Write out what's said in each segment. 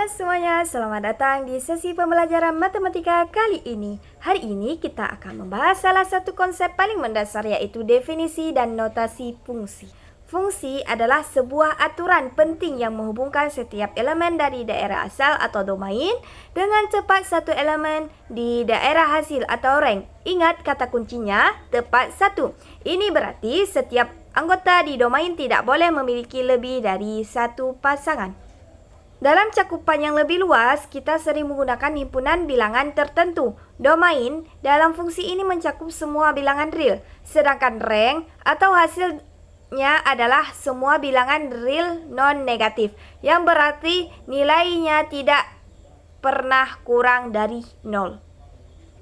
Halo semuanya, selamat datang di sesi pembelajaran matematika kali ini. Hari ini kita akan membahas salah satu konsep paling mendasar, yaitu definisi dan notasi fungsi. Fungsi adalah sebuah aturan penting yang menghubungkan setiap elemen dari daerah asal atau domain dengan tepat satu elemen di daerah hasil atau rank. Ingat kata kuncinya, tepat satu. Ini berarti setiap anggota di domain tidak boleh memiliki lebih dari satu pasangan. Dalam cakupan yang lebih luas, kita sering menggunakan himpunan bilangan tertentu. Domain dalam fungsi ini mencakup semua bilangan real, sedangkan rank atau hasilnya adalah semua bilangan real non-negatif, yang berarti nilainya tidak pernah kurang dari 0.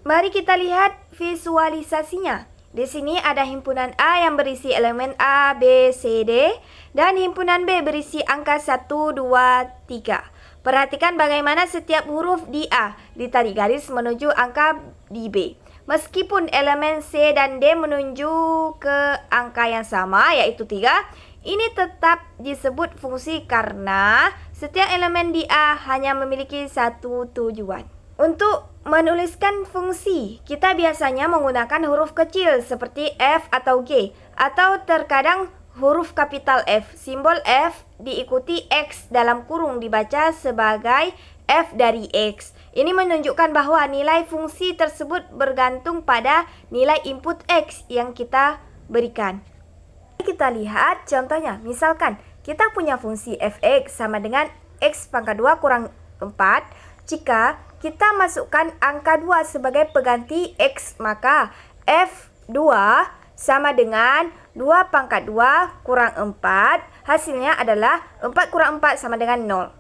Mari kita lihat visualisasinya. Di sini ada himpunan A yang berisi elemen A, B, C, D, dan himpunan B berisi angka 1, 2, 3. Perhatikan bagaimana setiap huruf di A ditarik garis menuju angka di B. Meskipun elemen C dan D menuju ke angka yang sama, yaitu 3, ini tetap disebut fungsi karena setiap elemen di A hanya memiliki satu tujuan. Untuk menuliskan fungsi, kita biasanya menggunakan huruf kecil seperti F atau G, atau terkadang huruf kapital F. Simbol F diikuti X dalam kurung dibaca sebagai F dari X. Ini menunjukkan bahwa nilai fungsi tersebut bergantung pada nilai input X yang kita berikan. Kita lihat contohnya, misalkan kita punya fungsi fx sama dengan x pangkat 2 kurang 4. Jika kita masukkan angka 2 sebagai pengganti X, maka F2 sama dengan 2 pangkat 2 kurang 4. Hasilnya adalah 4 kurang 4 sama dengan 0.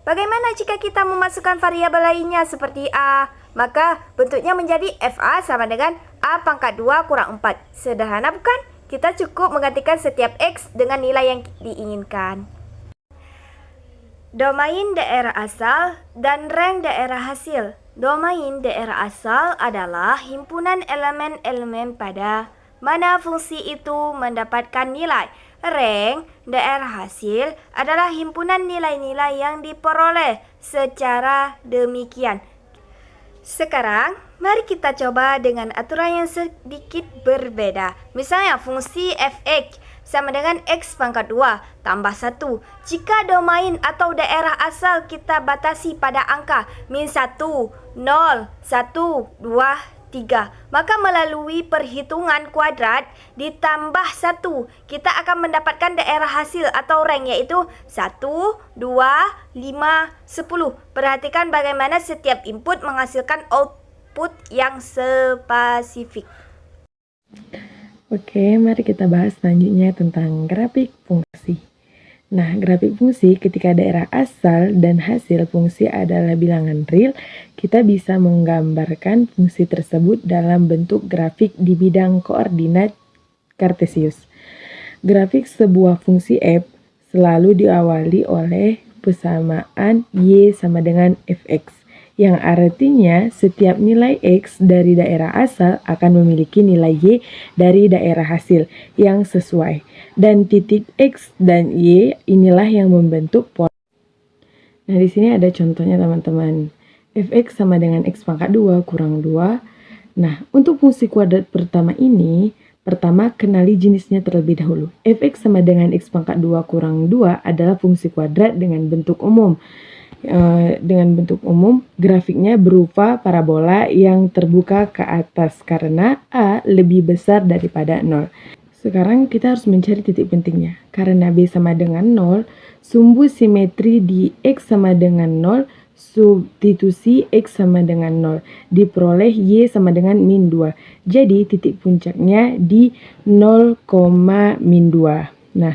Bagaimana jika kita memasukkan variabel lainnya seperti A? Maka bentuknya menjadi FA sama dengan A pangkat 2 kurang 4. Sederhana bukan? Kita cukup menggantikan setiap X dengan nilai yang diinginkan. Domain daerah asal dan rank daerah hasil. Domain daerah asal adalah himpunan elemen-elemen pada mana fungsi itu mendapatkan nilai. Rank daerah hasil adalah himpunan nilai-nilai yang diperoleh secara demikian. Sekarang, mari kita coba dengan aturan yang sedikit berbeda. Misalnya, fungsi fx sama dengan X pangkat 2 tambah 1. Jika domain atau daerah asal kita batasi pada angka min 1, 0, 1, 2, 3, maka melalui perhitungan kuadrat ditambah 1, kita akan mendapatkan daerah hasil atau rank, yaitu 1, 2, 5, 10. Perhatikan bagaimana setiap input menghasilkan output yang spesifik. Oke, mari kita bahas selanjutnya tentang grafik fungsi. Nah, grafik fungsi ketika daerah asal dan hasil fungsi adalah bilangan real, kita bisa menggambarkan fungsi tersebut dalam bentuk grafik di bidang koordinat kartesius. Grafik sebuah fungsi f selalu diawali oleh persamaan y sama dengan fx, yang artinya setiap nilai X dari daerah asal akan memiliki nilai Y dari daerah hasil yang sesuai. Dan titik X dan Y inilah yang membentuk pola. Nah, di sini ada contohnya teman-teman. Fx sama dengan X pangkat 2 kurang 2. Nah, untuk fungsi kuadrat pertama ini, pertama kenali jenisnya terlebih dahulu. Fx sama dengan X pangkat 2 kurang 2 adalah fungsi kuadrat dengan bentuk umum. Grafiknya berupa parabola yang terbuka ke atas karena A lebih besar daripada 0. Sekarang kita harus mencari titik pentingnya. Karena B sama dengan 0, sumbu simetri di X sama dengan 0, substitusi X sama dengan 0, diperoleh Y sama dengan min 2. Jadi titik puncaknya di 0, min 2. Nah,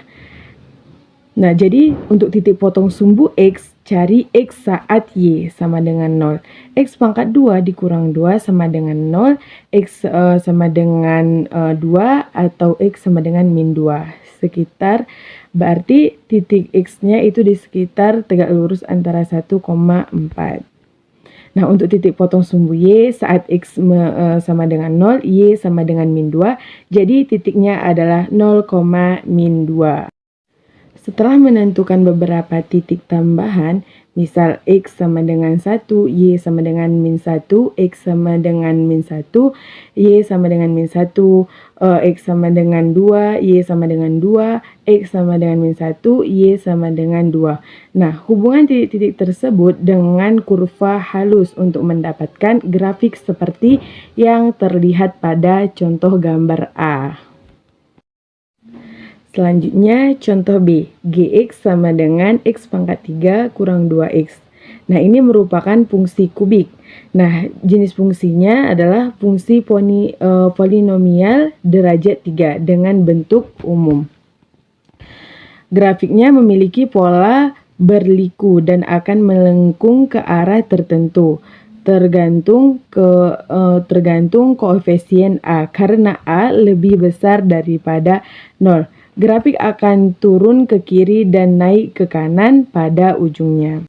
jadi untuk titik potong sumbu X, cari X saat Y sama dengan 0. X pangkat 2 dikurang 2 sama dengan 0. X sama dengan 2 atau X sama dengan min 2. Berarti titik X-nya itu di sekitar tegak lurus antara 1,4. Nah, untuk titik potong sumbu Y saat X sama dengan 0, Y sama dengan min 2. Jadi titiknya adalah 0, min 2. Setelah menentukan beberapa titik tambahan, Misal X sama dengan 1, Y sama dengan min 1, X sama dengan min 1, Y sama dengan min 1, X sama dengan 2, Y sama dengan 2, X sama dengan min 1, Y sama dengan 2. Nah, hubungan titik-titik tersebut dengan kurva halus untuk mendapatkan grafik seperti yang terlihat pada contoh gambar A. Selanjutnya contoh B, Gx sama dengan X pangkat 3 kurang 2X. Nah, ini merupakan fungsi kubik. Nah, jenis fungsinya adalah fungsi polinomial derajat 3 dengan bentuk umum. Grafiknya memiliki pola berliku dan akan melengkung ke arah tertentu. Tergantung koefisien A, karena A lebih besar daripada 0. Grafik akan turun ke kiri dan naik ke kanan pada ujungnya.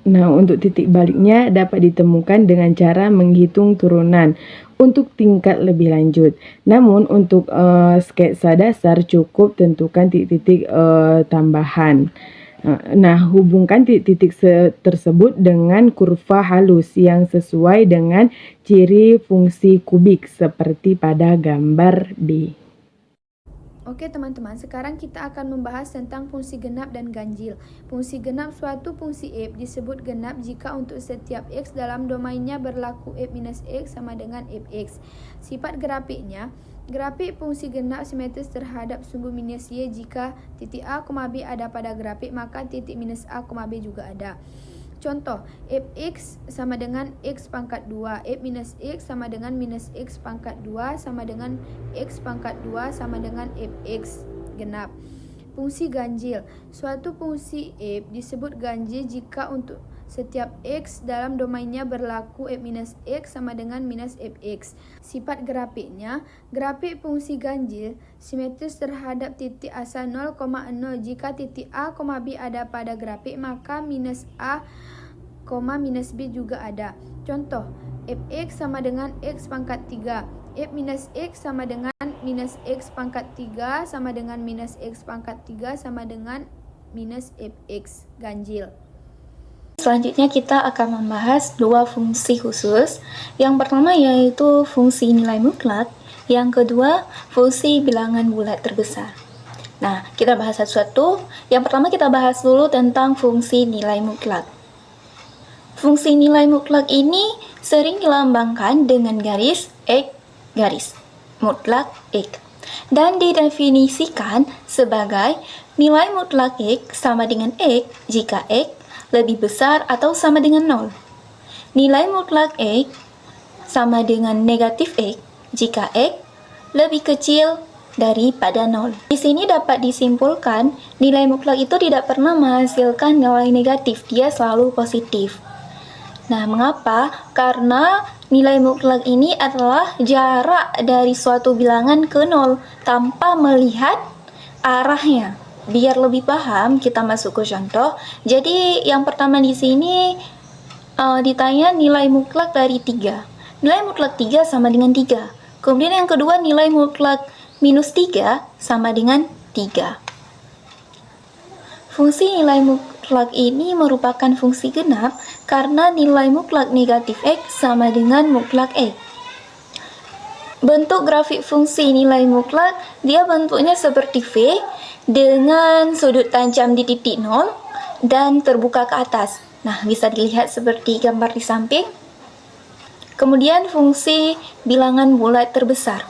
Nah, untuk titik baliknya dapat ditemukan dengan cara menghitung turunan untuk tingkat lebih lanjut. Namun, untuk sketsa dasar cukup tentukan titik-titik tambahan. Nah, hubungkan titik-titik tersebut dengan kurva halus yang sesuai dengan ciri fungsi kubik seperti pada gambar B. Oke teman-teman, sekarang kita akan membahas tentang fungsi genap dan ganjil. Fungsi genap suatu fungsi f disebut genap jika untuk setiap x dalam domainnya berlaku f minus x sama dengan fx. Sifat grafiknya, grafik fungsi genap simetris terhadap sumbu minus y jika titik a, b ada pada grafik, maka titik minus a, b juga ada. Contoh, fx sama dengan x pangkat 2, f minus x sama dengan minus x pangkat 2 sama dengan x pangkat 2 sama dengan fx genap. Fungsi ganjil, suatu fungsi f disebut ganjil jika untuk setiap x dalam domainnya berlaku f minus x sama dengan minus fx. Sifat grafiknya, grafik fungsi ganjil simetris terhadap titik asal 0,0. Jika titik a, b ada pada grafik, maka minus a, minus b juga ada. Contoh, fx sama dengan x pangkat 3, f minus x sama dengan minus x pangkat 3 sama dengan minus x pangkat 3 sama dengan minus fx ganjil. Selanjutnya kita akan membahas dua fungsi khusus. Yang pertama yaitu fungsi nilai mutlak, yang kedua fungsi bilangan bulat terbesar. Nah, kita bahas satu-satu. Yang pertama kita bahas dulu tentang fungsi nilai mutlak. Fungsi nilai mutlak ini sering dilambangkan dengan garis X garis mutlak X dan didefinisikan sebagai nilai mutlak X sama dengan X jika X lebih besar atau sama dengan 0. Nilai mutlak X sama dengan negatif X jika X lebih kecil daripada 0. Di sini dapat disimpulkan nilai mutlak itu tidak pernah menghasilkan nilai negatif, dia selalu positif. Nah, mengapa? Karena nilai mutlak ini adalah jarak dari suatu bilangan ke 0 tanpa melihat arahnya. Biar lebih paham, kita masuk ke contoh. Jadi, yang pertama di sini ditanya nilai mutlak dari 3. Nilai mutlak 3 sama dengan 3. Kemudian yang kedua, nilai mutlak minus 3 sama dengan 3. Fungsi nilai mutlak ini merupakan fungsi genap karena nilai mutlak negatif X sama dengan mutlak X. Bentuk grafik fungsi nilai mutlak, dia bentuknya seperti V dengan sudut tajam di titik 0 dan terbuka ke atas. Nah, bisa dilihat seperti gambar di samping. Kemudian fungsi bilangan bulat terbesar.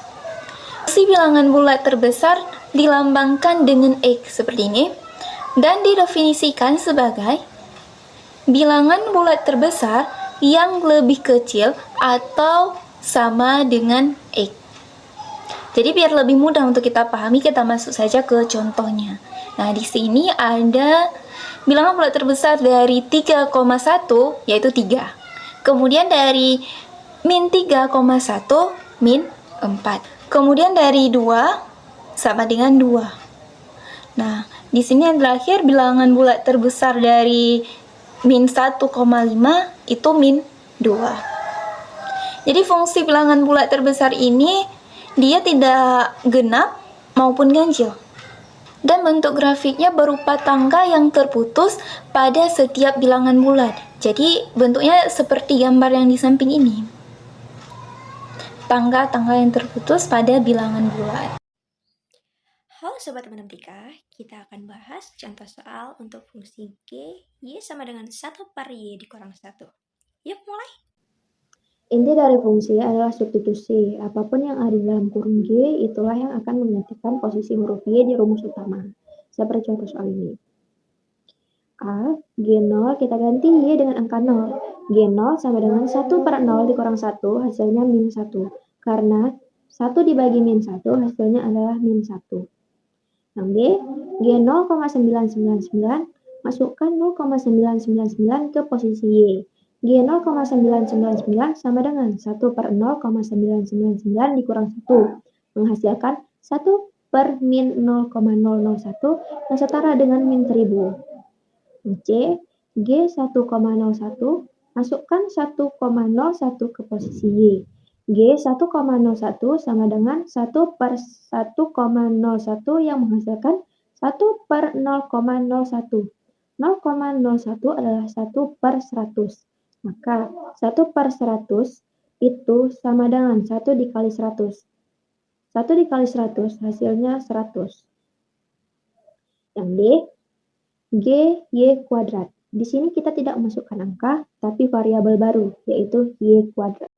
Fungsi bilangan bulat terbesar dilambangkan dengan X seperti ini dan didefinisikan sebagai bilangan bulat terbesar yang lebih kecil atau sama dengan X. Jadi biar lebih mudah untuk kita pahami, kita masuk saja ke contohnya. Nah, di sini ada bilangan bulat terbesar dari 3,1 yaitu 3. Kemudian dari min 3,1 min 4. Kemudian dari 2 sama dengan 2. Nah, di sini yang terakhir bilangan bulat terbesar dari min 1,5 itu min 2. Jadi fungsi bilangan bulat terbesar ini dia tidak genap maupun ganjil. Dan bentuk grafiknya berupa tangga yang terputus pada setiap bilangan bulat. Jadi bentuknya seperti gambar yang di samping ini. Tangga-tangga yang terputus pada bilangan bulat. Halo Sobat Matematika, kita akan bahas contoh soal untuk fungsi G, Y sama dengan 1/Y dikurang 1. Yuk mulai! Inti dari fungsi adalah substitusi. Apapun yang ada dalam kurung G, itulah yang akan menggantikan posisi huruf Y di rumus utama. Seperti contoh soal ini. A, G0 kita ganti Y dengan angka 0. G0 sama dengan 1/0 dikurang 1, hasilnya min 1. Karena 1 dibagi min 1, hasilnya adalah min 1. Yang B, G0,999, masukkan 0,999 ke posisi Y. G0,999 sama dengan 1/0,999 dikurang 1, menghasilkan 1 per min 0,001 yang setara dengan min 1000. C, G1,01, masukkan 1,01 ke posisi Y. G1,01 sama dengan 1/1,01 yang menghasilkan 1/0,01. 0,01 adalah 1/100. Maka 1/100 itu sama dengan 1 dikali 100. 1 dikali 100 hasilnya 100. Yang D, G, Y kuadrat. Di sini kita tidak memasukkan angka, tapi variabel baru, yaitu Y kuadrat.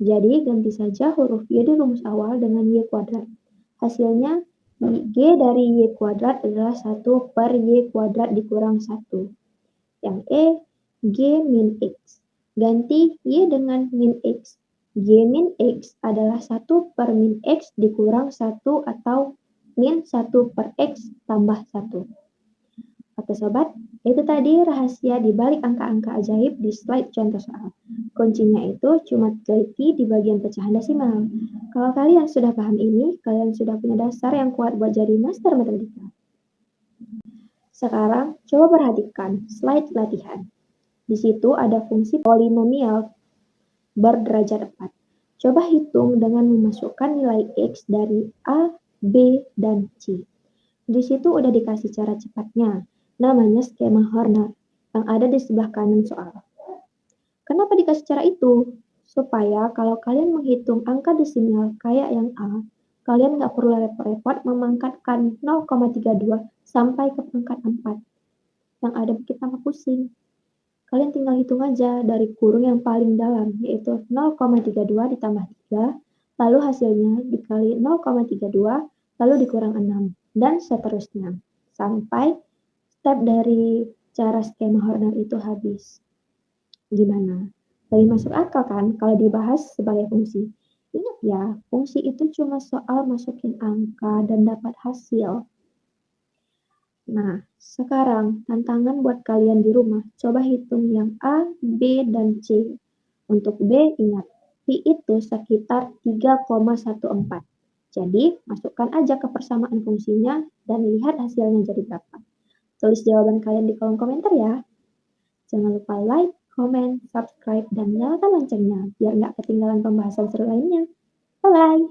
Jadi, ganti saja huruf Y di rumus awal dengan Y kuadrat. Hasilnya, G dari Y kuadrat adalah 1/Y kuadrat dikurang 1. Yang E, G min X. Ganti Y dengan min X. G min X adalah 1 per min X dikurang 1 atau min 1/X tambah 1. Oke sobat, itu tadi rahasia di balik angka-angka ajaib di slide contoh soal. Kuncinya itu cuma teliti di bagian pecahan desimal. Kalau kalian sudah paham ini, kalian sudah punya dasar yang kuat buat jadi master matematika. Sekarang, coba perhatikan slide latihan. Di situ ada fungsi polinomial berderajat 4. Coba hitung dengan memasukkan nilai X dari A, B, dan C. Di situ udah dikasih cara cepatnya. Namanya skema Horner yang ada di sebelah kanan soal. Kenapa dikasih cara itu? Supaya kalau kalian menghitung angka desimal kayak yang A, kalian nggak perlu repot-repot memangkatkan 0,32 sampai ke pangkat 4. Yang ada bikin tambah pusing. Kalian tinggal hitung aja dari kurung yang paling dalam, yaitu 0,32 ditambah 3, lalu hasilnya dikali 0,32, lalu dikurang 6, dan seterusnya. Sampai step dari cara skema Horner itu habis. Gimana? Lebih masuk akal kan kalau dibahas sebagai fungsi? Ingat ya, fungsi itu cuma soal masukin angka dan dapat hasil. Nah, sekarang tantangan buat kalian di rumah, coba hitung yang A, B, dan C. Untuk B, ingat, Pi itu sekitar 3,14. Jadi, masukkan aja ke persamaan fungsinya dan lihat hasilnya jadi berapa. Tulis jawaban kalian di kolom komentar ya. Jangan lupa like, comment, subscribe, dan nyalakan loncengnya biar nggak ketinggalan pembahasan seru lainnya. Bye-bye!